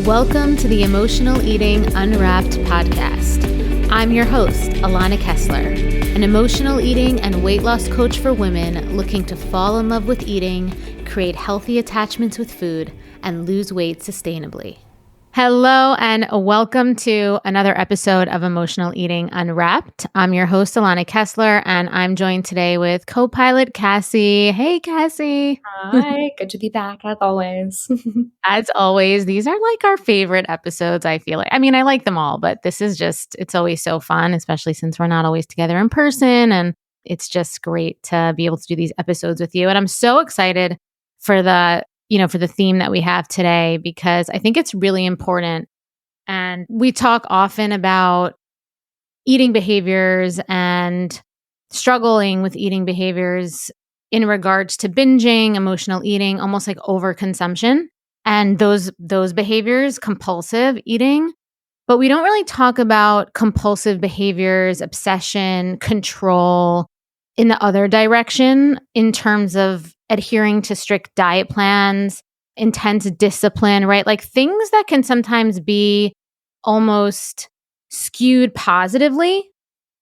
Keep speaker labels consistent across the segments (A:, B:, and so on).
A: Welcome to the Emotional Eating Unwrapped podcast. I'm your host, Alana Kessler, an emotional eating and weight loss coach for women looking to fall in love with eating, create healthy attachments with food, and lose weight sustainably. Hello and welcome to another episode of Emotional Eating Unwrapped. I'm your host, Alana Kessler, and I'm joined today with co-pilot Kassi. Hey, Kassi.
B: Hi, good to be back as always.
A: As always, these are like our favorite episodes, I feel like. I mean, I like them all, but this is just, it's always so fun, especially since we're not always together in person. And it's just great to be able to do these episodes with you. And I'm so excited for for the theme that we have today, because I think it's really important. And we talk often about eating behaviors and struggling with eating behaviors in regards to binging, emotional eating, almost like overconsumption. And those behaviors, compulsive eating. But we don't really talk about compulsive behaviors, obsession, control in the other direction in terms of adhering to strict diet plans, intense discipline, right? Like things that can sometimes be almost skewed positively,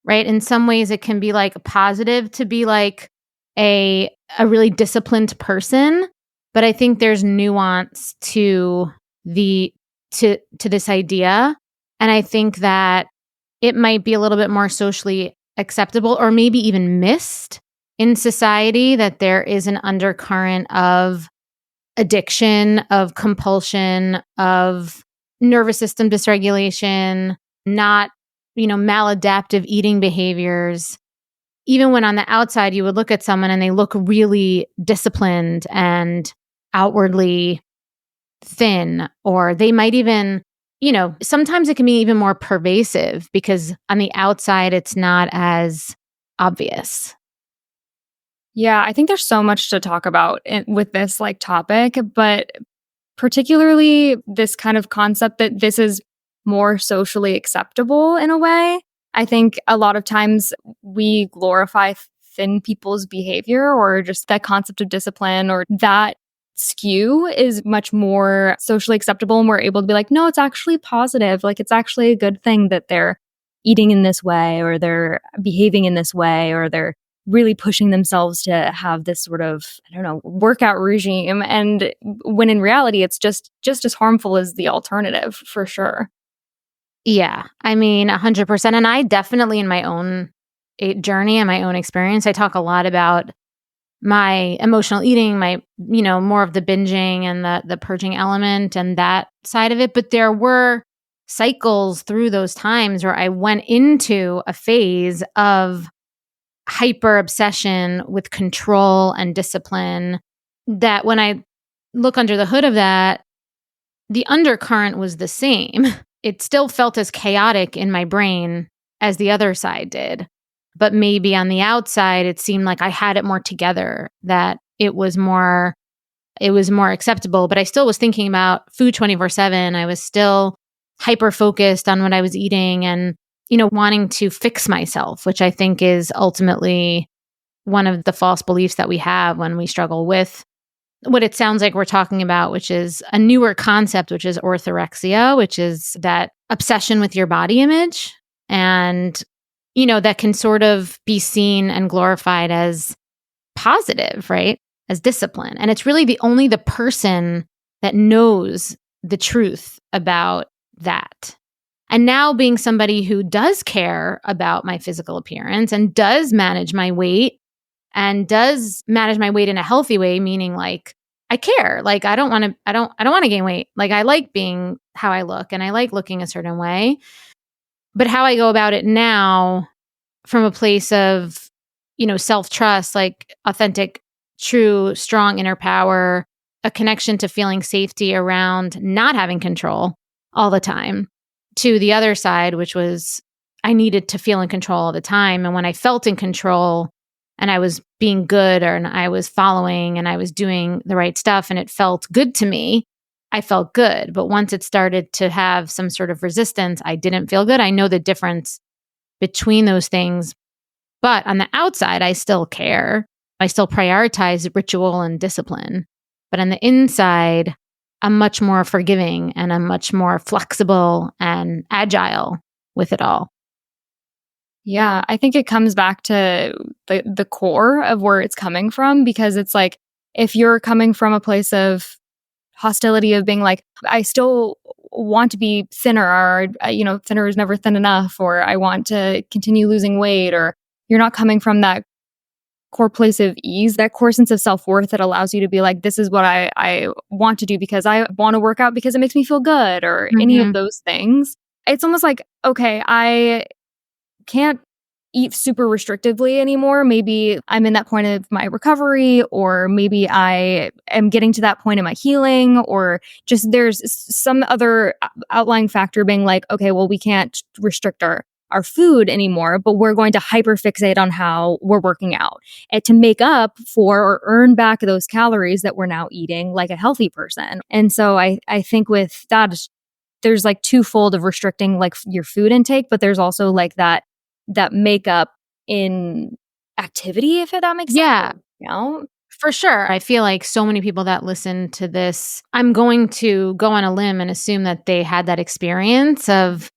A: right? In some ways, it can be like positive to be like a really disciplined person. But I think there's nuance to this idea. And I think that it might be a little bit more socially acceptable or maybe even missed in society, that there is an undercurrent of addiction, of compulsion, of nervous system dysregulation, not, maladaptive eating behaviors. Even when on the outside you would look at someone and they look really disciplined and outwardly thin, or they might even, sometimes it can be even more pervasive because on the outside it's not as obvious.
B: Yeah, I think there's so much to talk about with this topic, but particularly this kind of concept that this is more socially acceptable in a way. I think a lot of times we glorify thin people's behavior, or just that concept of discipline, or that skew is much more socially acceptable, and we're able to be like, no, it's actually positive. Like, it's actually a good thing that they're eating in this way, or they're behaving in this way, or they're really pushing themselves to have this sort of, workout regime. And when in reality, it's just as harmful as the alternative, for sure.
A: Yeah, I mean, 100%. And I definitely, in my own journey and my own experience, I talk a lot about my emotional eating, my, more of the binging and the purging element and that side of it. But there were cycles through those times where I went into a phase of hyper obsession with control and discipline, that when I look under the hood of that, the undercurrent was the same. It still felt as chaotic in my brain as the other side did. But maybe on the outside, it seemed like I had it more together, that it was more acceptable. But I still was thinking about food 24/7. I was still hyper focused on what I was eating and, wanting to fix myself, which I think is ultimately one of the false beliefs that we have when we struggle with what it sounds like we're talking about, which is a newer concept, which is orthorexia, which is that obsession with your body image. And, that can sort of be seen and glorified as positive, right? As discipline. And it's really only the person that knows the truth about that. And now, being somebody who does care about my physical appearance and does manage my weight and does manage my weight in a healthy way, meaning like I care, like I don't want to gain weight. Like I like being how I look and I like looking a certain way. But how I go about it now, from a place of, self-trust, like authentic, true, strong inner power, a connection to feeling safety around not having control all the time, to the other side, which was I needed to feel in control all the time. And when I felt in control and I was being good, and I was following and I was doing the right stuff and it felt good to me, I felt good. But once it started to have some sort of resistance, I didn't feel good. I know the difference between those things. But on the outside, I still care. I still prioritize ritual and discipline. But on the inside, I'm much more forgiving and I'm much more flexible and agile with it all.
B: Yeah, I think it comes back to the core of where it's coming from, because it's like, if you're coming from a place of hostility of being like, I still want to be thinner, or thinner is never thin enough, or I want to continue losing weight, or you're not coming from that core place of ease, that core sense of self-worth that allows you to be like, this is what I want to do because I want to work out because it makes me feel good, or any of those things. It's almost like, okay, I can't eat super restrictively anymore. Maybe I'm in that point of my recovery, or maybe I am getting to that point in my healing, or just there's some other outlying factor being like, okay, well, we can't restrict our food anymore, but we're going to hyperfixate on how we're working out and to make up for or earn back those calories that we're now eating like a healthy person. And so I think with that, there's like twofold of restricting like your food intake, but there's also like that makeup in activity, if that makes sense.
A: Yeah. For sure. I feel like so many people that listen to this, I'm going to go on a limb and assume that they had that experience of,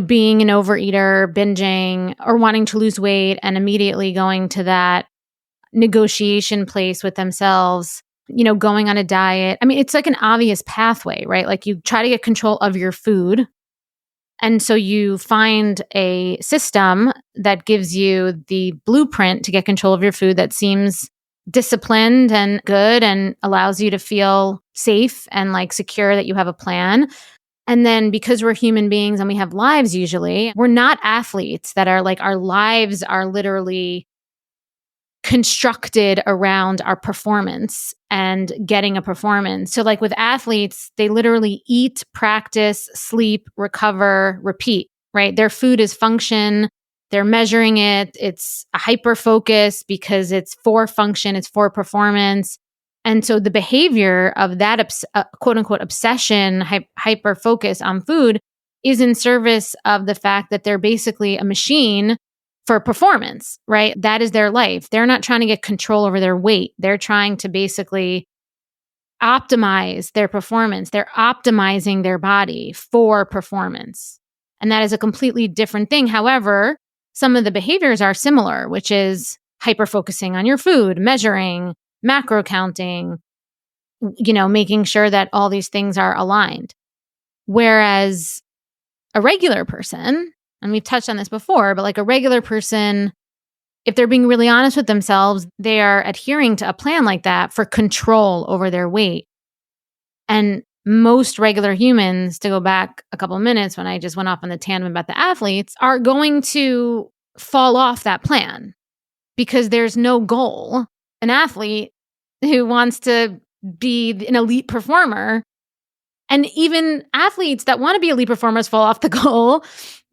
A: being an overeater, binging, or wanting to lose weight and immediately going to that negotiation place with themselves, going on a diet. I mean, it's like an obvious pathway, right? Like you try to get control of your food. And so you find a system that gives you the blueprint to get control of your food that seems disciplined and good and allows you to feel safe and like secure that you have a plan. And then because we're human beings and we have lives usually, we're not athletes that are like our lives are literally constructed around our performance and getting a performance. So like with athletes, they literally eat, practice, sleep, recover, repeat, right? Their food is function. They're measuring it. It's a hyper focus because it's for function, it's for performance. And so the behavior of that quote unquote obsession, hyper focus on food is in service of the fact that they're basically a machine for performance, right? That is their life. They're not trying to get control over their weight. They're trying to basically optimize their performance. They're optimizing their body for performance. And that is a completely different thing. However, some of the behaviors are similar, which is hyper focusing on your food, measuring, macro counting, making sure that all these things are aligned. Whereas a regular person, and we've touched on this before, but like a regular person, if they're being really honest with themselves, they are adhering to a plan like that for control over their weight. And most regular humans, to go back a couple of minutes when I just went off on the tandem about the athletes, are going to fall off that plan because there's no goal. An athlete who wants to be an elite performer, and even athletes that want to be elite performers fall off the goal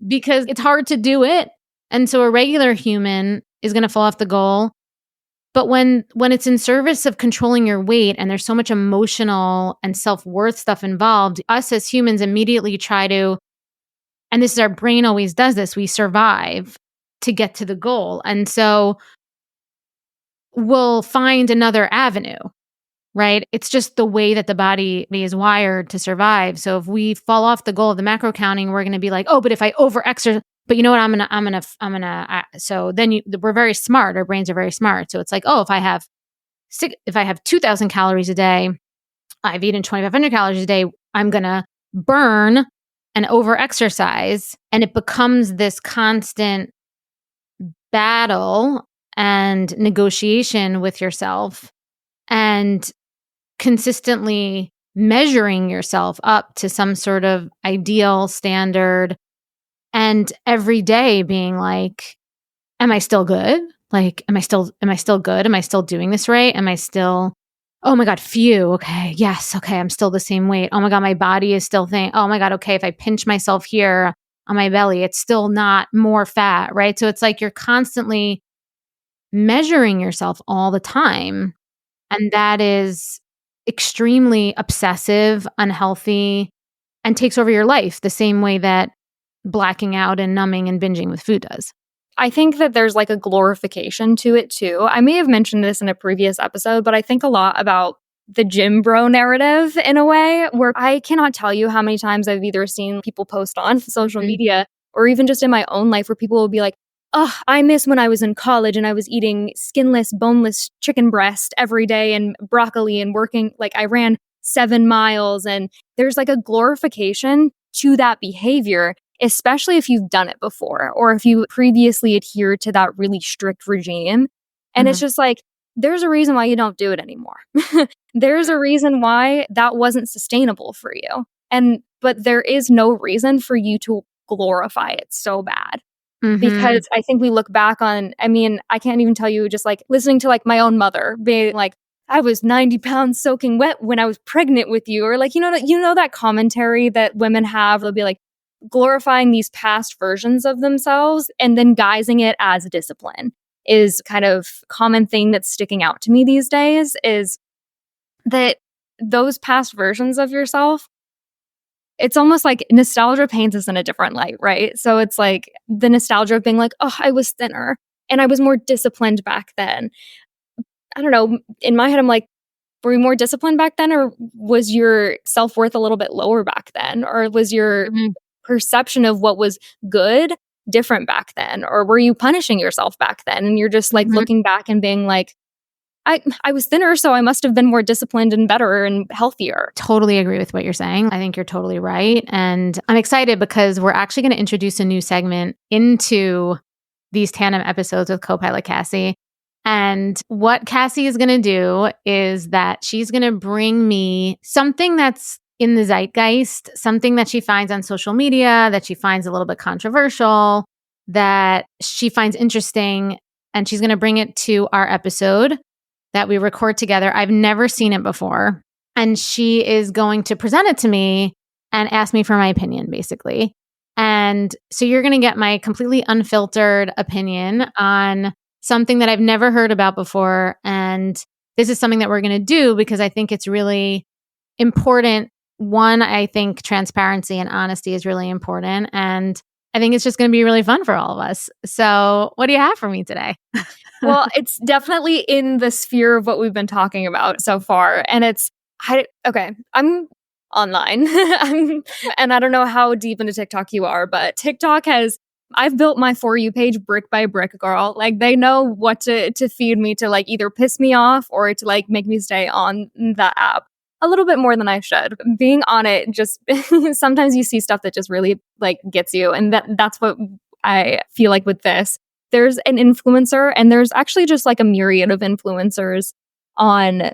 A: because it's hard to do it. And so a regular human is going to fall off the goal. But when it's in service of controlling your weight and there's so much emotional and self-worth stuff involved, us as humans immediately try to, and this is our brain always does this, we survive to get to the goal. And so we'll find another avenue, right? It's just the way that the body is wired to survive. So if we fall off the goal of the macro counting, we're going to be like, oh, but if I overexercise, but you know what, so then we're very smart. Our brains are very smart. So it's like, oh, if I have 2,000 calories a day, I've eaten 2,500 calories a day, I'm going to burn and overexercise. And it becomes this constant battle and negotiation with yourself and consistently measuring yourself up to some sort of ideal standard, and every day being like, am I still good? Like, am I still good? Am I still doing this right? Am I still, oh my God, phew. Okay. Yes. Okay. I'm still the same weight. Oh my God, my body is still oh my God. Okay. If I pinch myself here on my belly, it's still not more fat. Right. So it's like you're constantly measuring yourself all the time. And that is extremely obsessive, unhealthy, and takes over your life the same way that blacking out and numbing and binging with food does.
B: I think that there's like a glorification to it too. I may have mentioned this in a previous episode, but I think a lot about the gym bro narrative in a way, where I cannot tell you how many times I've either seen people post on social media or even just in my own life where people will be like, oh, I miss when I was in college and I was eating skinless, boneless chicken breast every day and broccoli and working, like I ran 7 miles. And there's like a glorification to that behavior, especially if you've done it before or if you previously adhered to that really strict regime. And it's just like, there's a reason why you don't do it anymore. There's a reason why that wasn't sustainable for you. But there is no reason for you to glorify it so bad. Because I think we look back on, I mean, I can't even tell you, just like listening to like my own mother being like, I was 90 pounds soaking wet when I was pregnant with you. Or like, you know, that commentary that women have, they'll be like glorifying these past versions of themselves and then guising it as discipline is kind of common thing that's sticking out to me these days, is that those past versions of yourself, it's almost like nostalgia paints us in a different light, right? So it's like the nostalgia of being like, oh, I was thinner and I was more disciplined back then. I don't know. In my head, I'm like, were you more disciplined back then, or was your self-worth a little bit lower back then? Or was your perception of what was good different back then? Or were you punishing yourself back then? And you're just like looking back and being like, I was thinner, so I must have been more disciplined and better and healthier.
A: Totally agree with what you're saying. I think you're totally right. And I'm excited because we're actually going to introduce a new segment into these tandem episodes with co-pilot Kassi. And what Kassi is going to do is that she's going to bring me something that's in the zeitgeist, something that she finds on social media, that she finds a little bit controversial, that she finds interesting, and she's going to bring it to our episode that we record together. I've never seen it before. And she is going to present it to me and ask me for my opinion, basically. And so you're going to get my completely unfiltered opinion on something that I've never heard about before. And this is something that we're going to do because I think it's really important. One, I think transparency and honesty is really important. And I think it's just going to be really fun for all of us. So what do you have for me today?
B: Well, it's definitely in the sphere of what we've been talking about so far. And I'm online. And I don't know how deep into TikTok you are, but I've built my For You page brick by brick, girl. Like they know what to feed me to like either piss me off or to like make me stay on the app a little bit more than I should. Being on it, just sometimes you see stuff that just really like gets you. And that's what I feel like with this. There's an influencer, and there's actually just like a myriad of influencers on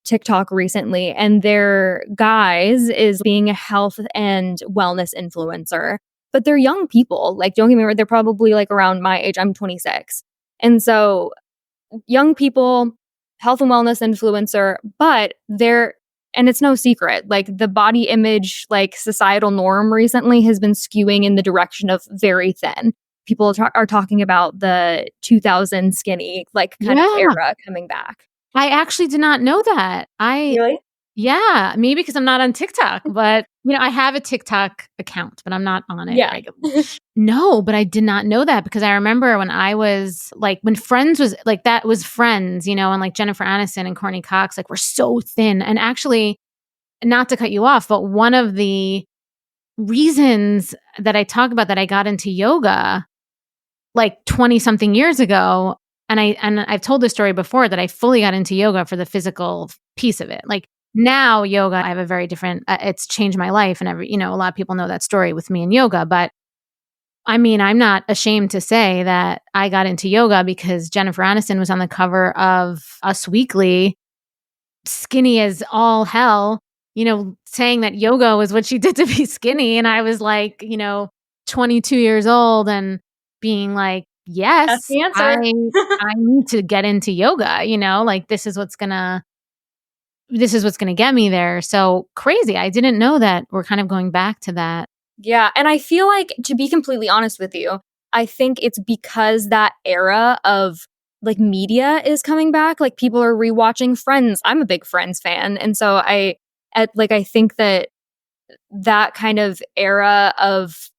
B: TikTok recently, and their guise is being a health and wellness influencer. But they're young people. Like, don't get me wrong, they're probably like around my age. I'm 26. And so young people, health and wellness influencer, and it's no secret, like the body image, like societal norm recently has been skewing in the direction of very thin. People are talking about the 2000 skinny, like kind of era coming back.
A: I actually did not know that.
B: Really?
A: Yeah, maybe because I'm not on TikTok, but I have a TikTok account, but I'm not on it regularly. No, but I did not know that because I remember when I was like, when Friends was like, that was Friends, and like Jennifer Aniston and Courtney Cox, like, were so thin. And actually, not to cut you off, but one of the reasons that I talk about that I got into yoga like 20 something years ago, and I've told this story before, that I fully got into yoga for the physical piece of it. Like now yoga, I have a very different, it's changed my life, and a lot of people know that story with me in yoga. But I mean, I'm not ashamed to say that I got into yoga because Jennifer Aniston was on the cover of Us Weekly, skinny as all hell, saying that yoga was what she did to be skinny. And I was like, 22 years old and being like, yes,
B: that's the answer.
A: I need to get into yoga, like this is what's gonna get me there. So crazy. I didn't know that we're kind of going back to that.
B: Yeah. And I feel like, to be completely honest with you, I think it's because that era of like media is coming back. Like people are rewatching Friends. I'm a big Friends fan. And so I think that kind of era of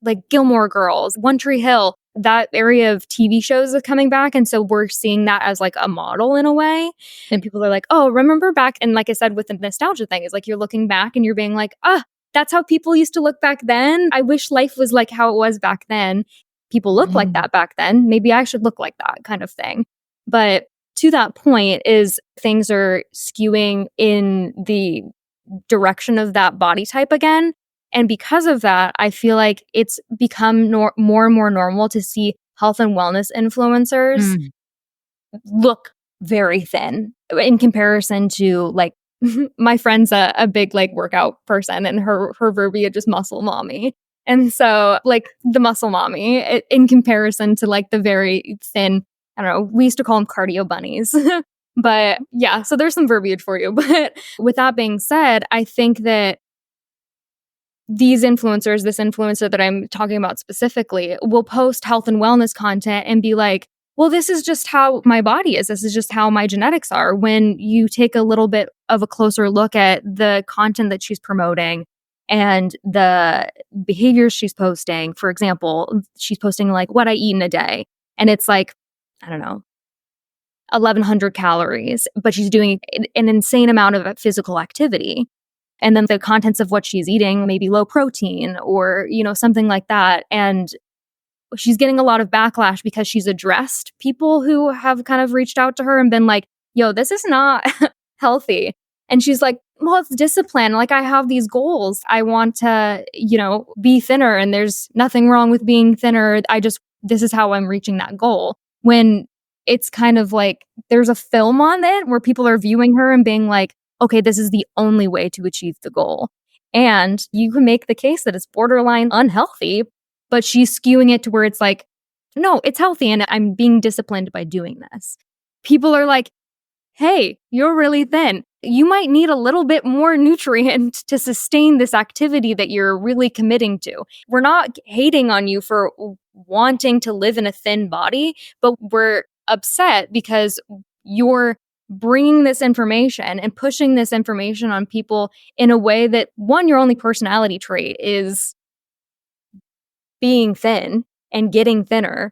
B: like Gilmore Girls, One Tree Hill, that area of TV shows is coming back. And so we're seeing that as like a model in a way. And people are like, oh, remember back. And like I said, with the nostalgia thing, is like you're looking back and you're being like, that's how people used to look back then. I wish life was like how it was back then. People look like that back then. Maybe I should look like that kind of thing. But to that point is things are skewing in the direction of that body type again. And because of that, I feel like it's become more and more normal to see health and wellness influencers look very thin in comparison to like my friend's a big like workout person, and her verbiage is muscle mommy. And so like the muscle mommy in comparison to like the very thin, I don't know, we used to call them cardio bunnies. But yeah, so there's some verbiage for you. But with that being said, I think that these influencers, this influencer that I'm talking about specifically, will post health and wellness content and be like, well, this is just how my body is. This is just how my genetics are. When you take a little bit of a closer look at the content that she's promoting and the behaviors she's posting, for example, she's posting like what I eat in a day. And it's like, I don't know, 1,100 calories, but she's doing an insane amount of physical activity. And then the contents of what she's eating may be low protein or, you know, something like that. And she's getting a lot of backlash because she's addressed people who have kind of reached out to her and been like, yo, this is not healthy. And she's like, well, it's discipline. Like I have these goals. I want to, you know, be thinner, and there's nothing wrong with being thinner. This is how I'm reaching that goal. When it's kind of like there's a film on it where people are viewing her and being like, okay, this is the only way to achieve the goal. And you can make the case that it's borderline unhealthy, but she's skewing it to where it's like, no, it's healthy and I'm being disciplined by doing this. People are like, hey, you're really thin. You might need a little bit more nutrient to sustain this activity that you're really committing to. We're not hating on you for wanting to live in a thin body, but we're upset because you're bringing this information and pushing this information on people in a way that, one, your only personality trait is being thin and getting thinner.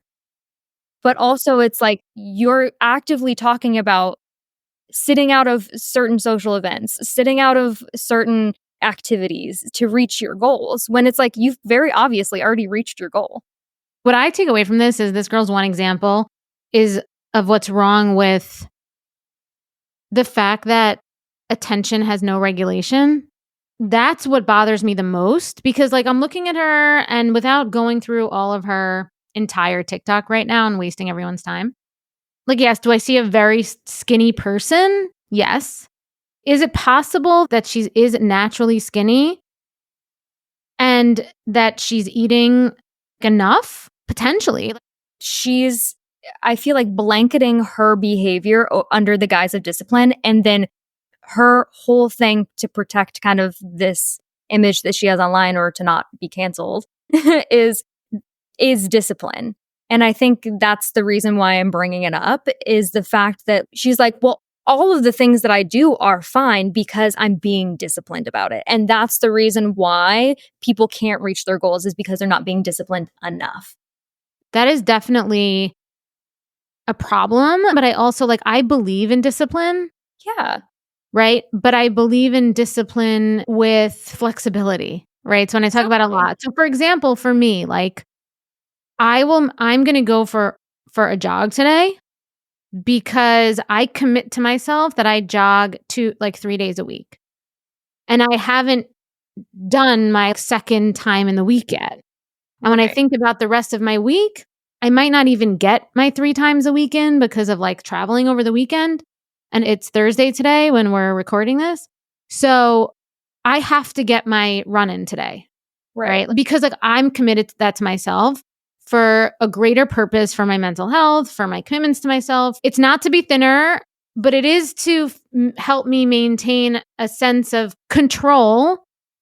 B: But also it's like you're actively talking about sitting out of certain social events, sitting out of certain activities to reach your goals, when it's like you've very obviously already reached your goal.
A: What I take away from this is this girl's one example is of what's wrong with the fact that attention has no regulation. That's what bothers me the most, because like I'm looking at her and without going through all of her entire TikTok right now and wasting everyone's time. Like, yes, do I see a very skinny person? Yes. Is it possible that she is naturally skinny and that she's eating enough? Potentially.
B: She's, I feel like, blanketing her behavior under the guise of discipline, and then her whole thing to protect kind of this image that she has online or to not be canceled is discipline. And I think that's the reason why I'm bringing it up, is the fact that she's like, well, all of the things that I do are fine because I'm being disciplined about it. And that's the reason why people can't reach their goals, is because they're not being disciplined enough.
A: That is definitely a problem. But I also I believe in discipline.
B: Yeah.
A: Right. But I believe in discipline with flexibility. Right. So when I talk about a lot. So for example, for me, I'm going to go for a jog today because I commit to myself that I jog 3 days a week. And I haven't done my second time in the week yet. And when I think about the rest of my week, I might not even get my 3 times a week in because of traveling over the weekend. And it's Thursday today when we're recording this. So I have to get my run in today. Right. Because I'm committed to that to myself for a greater purpose, for my mental health, for my commitments to myself. It's not to be thinner, but it is to help me maintain a sense of control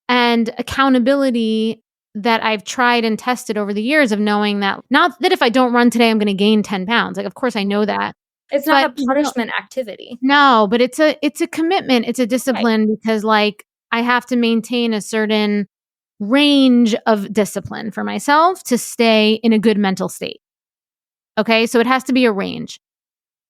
A: and accountability that I've tried and tested over the years, of knowing that, not that if I don't run today, I'm going to gain 10 pounds. Of course I know that.
B: It's not a punishment activity.
A: No, but it's a commitment. It's a discipline, because I have to maintain a certain range of discipline for myself to stay in a good mental state. Okay. So it has to be a range.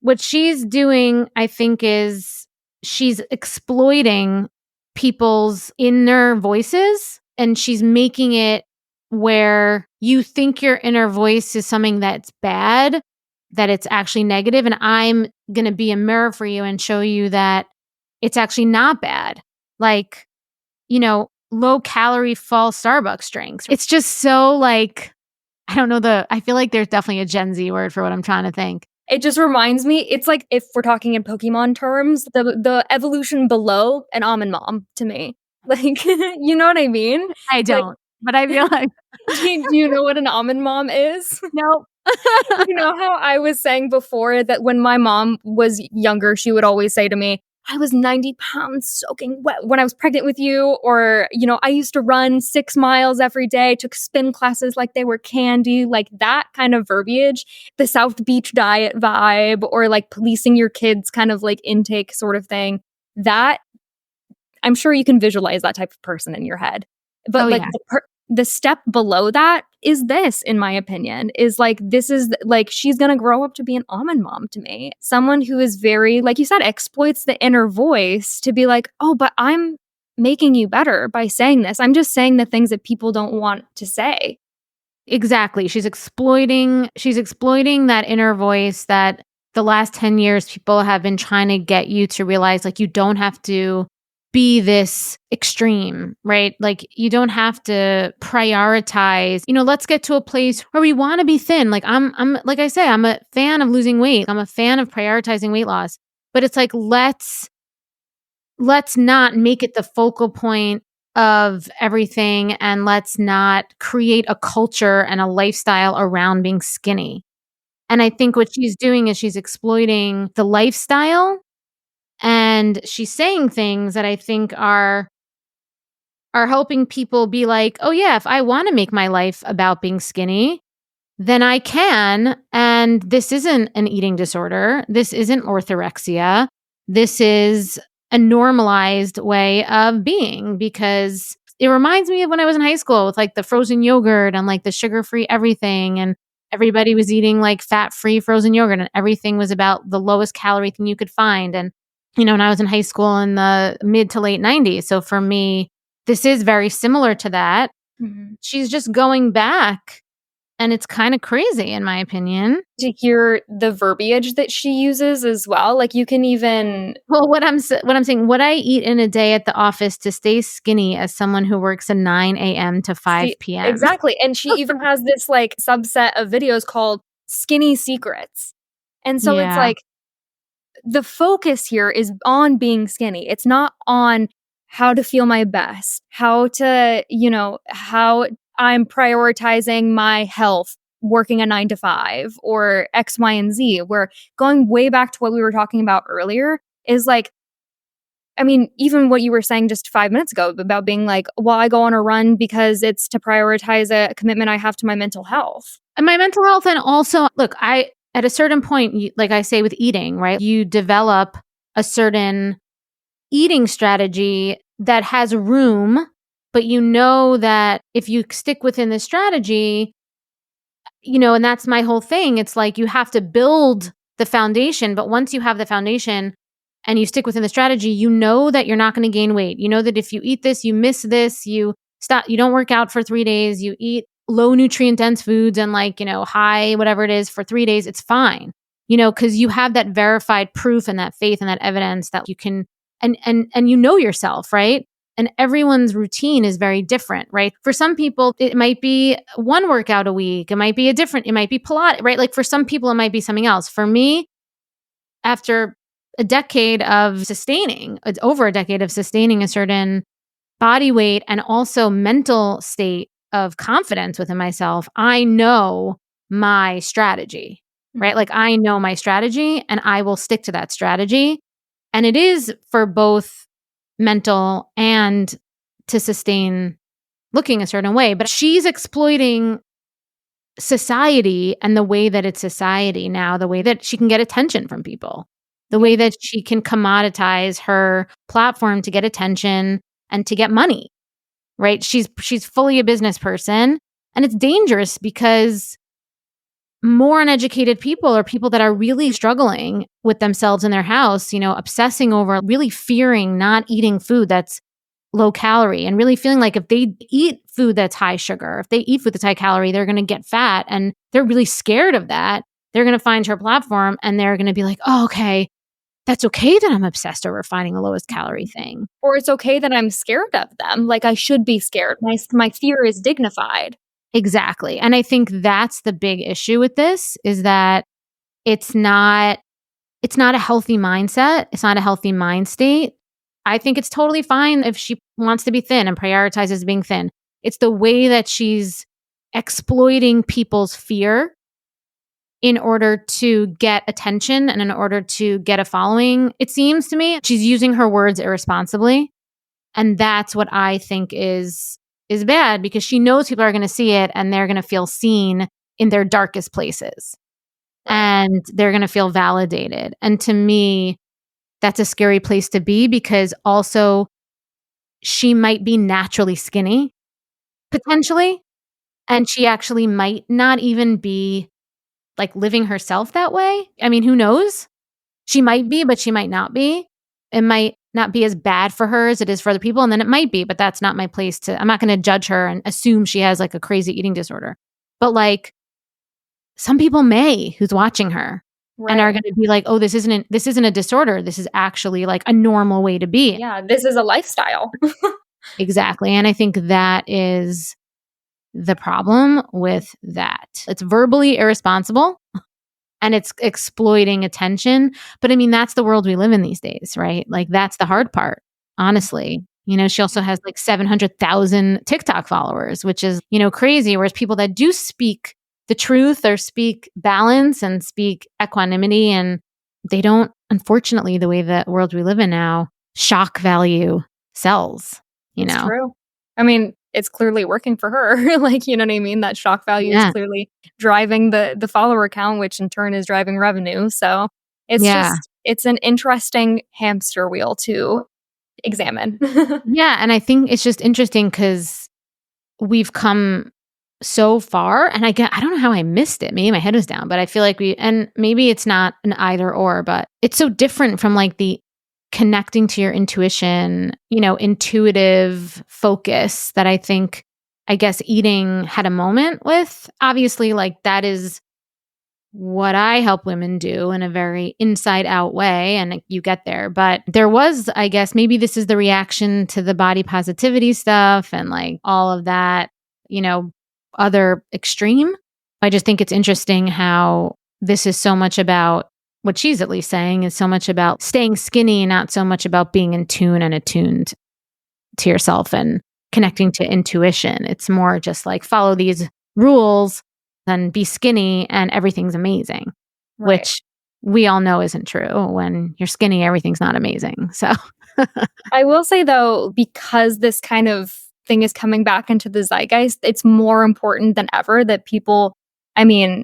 A: What she's doing, I think, is she's exploiting people's inner voices, and she's making it where you think your inner voice is something that's bad, that it's actually negative, and I'm going to be a mirror for you and show you that it's actually not bad. Like, low calorie fall Starbucks drinks. It's just so like, I don't know, I feel like there's definitely a Gen Z word for what I'm trying to think.
B: It just reminds me, it's like if we're talking in Pokemon terms, the evolution below an almond mom to me. Like, you know what I mean?
A: I don't, but I feel like
B: Do you know what an almond mom is?
A: nope.
B: You know how I was saying before that when my mom was younger, she would always say to me, I was 90 pounds soaking wet when I was pregnant with you. Or, I used to run 6 miles every day, took spin classes like they were candy, like that kind of verbiage, the South Beach diet vibe, or like policing your kids kind of like intake sort of thing. That I'm sure you can visualize that type of person in your head. But
A: Oh,
B: like
A: yeah.
B: the step below that is this, in my opinion, is like, this is like, she's going to grow up to be an almond mom to me. Someone who is very, like you said, exploits the inner voice to be like, oh, but I'm making you better by saying this. I'm just saying the things that people don't want to say.
A: Exactly. She's exploiting that inner voice that the last 10 years people have been trying to get you to realize, like, you don't have to be this extreme, right? Like, you don't have to prioritize, let's get to a place where we want to be thin. Like, I'm like I say, I'm a fan of losing weight. I'm a fan of prioritizing weight loss, but it's like, let's not make it the focal point of everything, and let's not create a culture and a lifestyle around being skinny. And I think what she's doing is she's exploiting the lifestyle, and she's saying things that I think are helping people be like, "Oh yeah, if I want to make my life about being skinny, then I can, and this isn't an eating disorder. This isn't orthorexia. This is a normalized way of being," because it reminds me of when I was in high school with like the frozen yogurt and like the sugar-free everything, and everybody was eating like fat-free frozen yogurt, and everything was about the lowest calorie thing you could find. And when I was in high school in the mid to late 90s. So for me, this is very similar to that.
B: Mm-hmm.
A: She's just going back. And it's kind of crazy, in my opinion.
B: To hear the verbiage that she uses as well. Like, you can even...
A: Well, what I'm saying, what I eat in a day at the office to stay skinny as someone who works at 9 a.m. to 5 p.m.
B: Exactly. And she even has this like subset of videos called Skinny Secrets. And so it's like, the focus here is on being skinny. It's not on how to feel my best, how to, how I'm prioritizing my health, working a 9 to 5 or X, Y, and Z. We're going way back to what we were talking about earlier is like, I mean, even what you were saying just 5 minutes ago about being like, well, I go on a run because it's to prioritize a commitment I have to my mental health.
A: And my mental health. And also, look, at a certain point, like I say with eating, right? You develop a certain eating strategy that has room, but you know that if you stick within the strategy, and that's my whole thing. It's like you have to build the foundation, but once you have the foundation and you stick within the strategy, you know that you're not going to gain weight. You know that if you eat this, you miss this, you don't work out for 3 days, you eat low nutrient dense foods and like, high, whatever it is for 3 days, it's fine. Because you have that verified proof and that faith and that evidence that you can, and yourself, right? And everyone's routine is very different, right? For some people, it might be one workout a week. It might be it might be Pilates, right? Like for some people, it might be something else. For me, after over a decade of sustaining a certain body weight and also mental state of confidence within myself, I know my strategy, right? Like I know my strategy and I will stick to that strategy. And it is for both mental and to sustain looking a certain way. But she's exploiting society and the way that it's society now, the way that she can get attention from people, the way that she can commoditize her platform to get attention and to get money, right? She's fully a business person, and it's dangerous because more uneducated people or people that are really struggling with themselves in their house, obsessing over really fearing not eating food that's low calorie and really feeling like if they eat food that's high sugar, if they eat food that's high calorie, they're going to get fat. And they're really scared of that. They're going to find her platform and they're going to be like, oh, okay, that's okay that I'm obsessed over finding the lowest calorie thing.
B: Or it's okay that I'm scared of them. Like I should be scared. My fear is dignified.
A: Exactly. And I think that's the big issue with this is that it's not a healthy mindset. It's not a healthy mind state. I think it's totally fine if she wants to be thin and prioritizes being thin. It's the way that she's exploiting people's fear in order to get attention and in order to get a following. It seems to me she's using her words irresponsibly. And that's what I think is bad because she knows people are going to see it and they're going to feel seen in their darkest places. And they're going to feel validated. And to me, that's a scary place to be because also she might be naturally skinny, potentially. And she actually might not even be like living herself that way. I mean, who knows? She might be, but she might not be. It might not be as bad for her as it is for other people. And then it might be, but that's not my place I'm not going to judge her and assume she has like a crazy eating disorder. But like some people may who's watching her. Right. And are going to be like, oh, this isn't a disorder. This is actually like a normal way to be.
B: Yeah, this is a lifestyle.
A: Exactly. And I think that is the problem with that. It's verbally irresponsible and it's exploiting attention. But I mean, that's the world we live in these days, right? Like that's the hard part, honestly. She also has like 700,000 TikTok followers, which is, crazy. Whereas people that do speak the truth or speak balance and speak equanimity, and they don't, unfortunately, the way the world we live in now, shock value sells,
B: It's true. I mean, it's clearly working for her. Like, you know what I mean? That shock value is clearly driving the follower count, which in turn is driving revenue. So it's an interesting hamster wheel to examine.
A: Yeah. And I think it's just interesting because we've come so far and I don't know how I missed it. Maybe my head was down, but I feel like and maybe it's not an either or, but it's so different from like the connecting to your intuition, intuitive focus that I think, I guess eating had a moment with. Obviously, like that is what I help women do in a very inside out way. And you get there. But there was, I guess, maybe this is the reaction to the body positivity stuff and like all of that, other extreme. I just think it's interesting how this is so much about what she's at least saying is so much about staying skinny, not so much about being in tune and attuned to yourself and connecting to intuition. It's more just like follow these rules and be skinny and everything's amazing, right. Which we all know isn't true. When you're skinny, everything's not amazing. So
B: I will say though, because this kind of thing is coming back into the zeitgeist, it's more important than ever that people, I mean,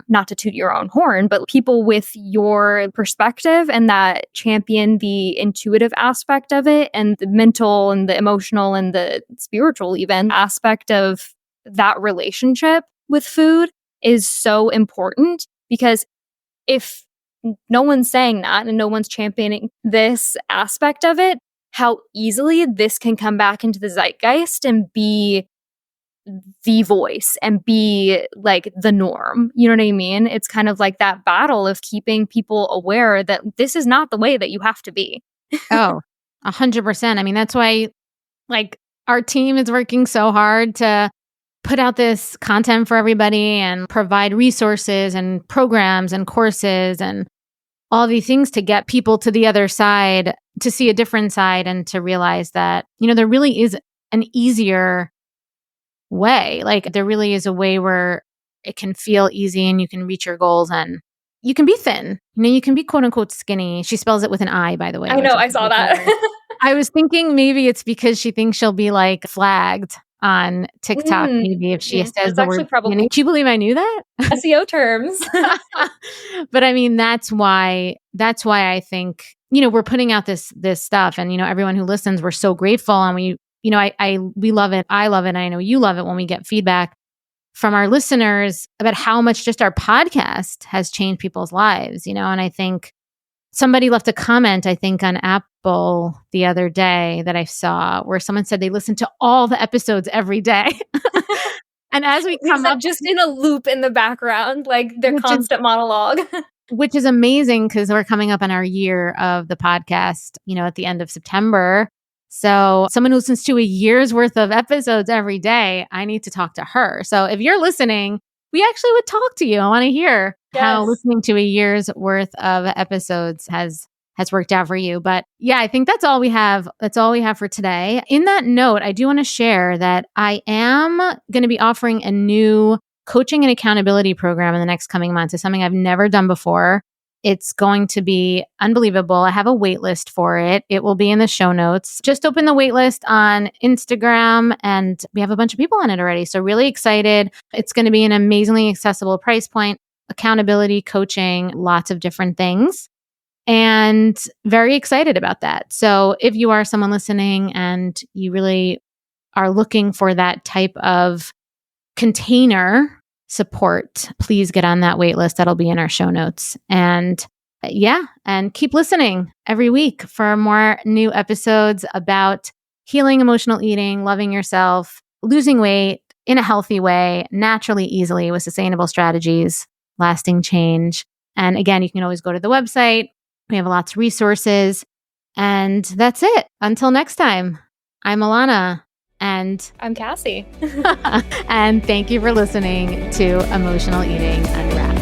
B: not to toot your own horn, but people with your perspective and that champion the intuitive aspect of it and the mental and the emotional and the spiritual even aspect of that relationship with food is so important, because if no one's saying that and no one's championing this aspect of it, how easily this can come back into the zeitgeist and be the voice and be like the norm. You know what I mean? It's kind of like that battle of keeping people aware that this is not the way that you have to be.
A: Oh, 100%. I mean, that's why like our team is working so hard to put out this content for everybody and provide resources and programs and courses and all these things to get people to the other side, to see a different side and to realize that, there really is an easier way. Like there really is a way where it can feel easy and you can reach your goals and you can be thin. You can be quote unquote skinny. She spells it with an I, by the way.
B: I know, I saw that.
A: I was thinking maybe it's because she thinks she'll be like flagged on TikTok, maybe if she says the word.
B: Probably.
A: Do you believe I knew that?
B: SEO terms.
A: But I mean, that's why I think, we're putting out this stuff and, everyone who listens, we're so grateful. And we love it. I love it. I know you love it when we get feedback. from our listeners about how much just our podcast has changed people's lives, and I think somebody left a comment, I think on Apple the other day that I saw, where someone said they listen to all the episodes every day. And as we come up,
B: just in a loop in the background, like their constant monologue.
A: Which is amazing because we're coming up on our year of the podcast, at the end of September. So someone who listens to a year's worth of episodes every day, I need to talk to her. So if you're listening, we actually would talk to you. I want to hear how listening to a year's worth of episodes has worked out for you. But yeah, I think that's all we have. That's all we have for today. In that note, I do want to share that I am going to be offering a new coaching and accountability program in the next coming months. It's something I've never done before. It's going to be unbelievable. I have a wait list for it. It will be in the show notes. Just open the wait list on Instagram and we have a bunch of people on it already. So really excited. It's going to be an amazingly accessible price point, accountability, coaching, lots of different things. And very excited about that. So if you are someone listening and you really are looking for that type of container support, please get on that wait list. That'll be in our show notes. And and keep listening every week for more new episodes about healing emotional eating, loving yourself, losing weight in a healthy way, naturally, easily, with sustainable strategies, lasting change. And again, you can always go to the website. We have lots of resources. And that's it. Until next time, I'm Alana. And
B: I'm Kassi.
A: And thank you for listening to Emotional Eating Unwrapped.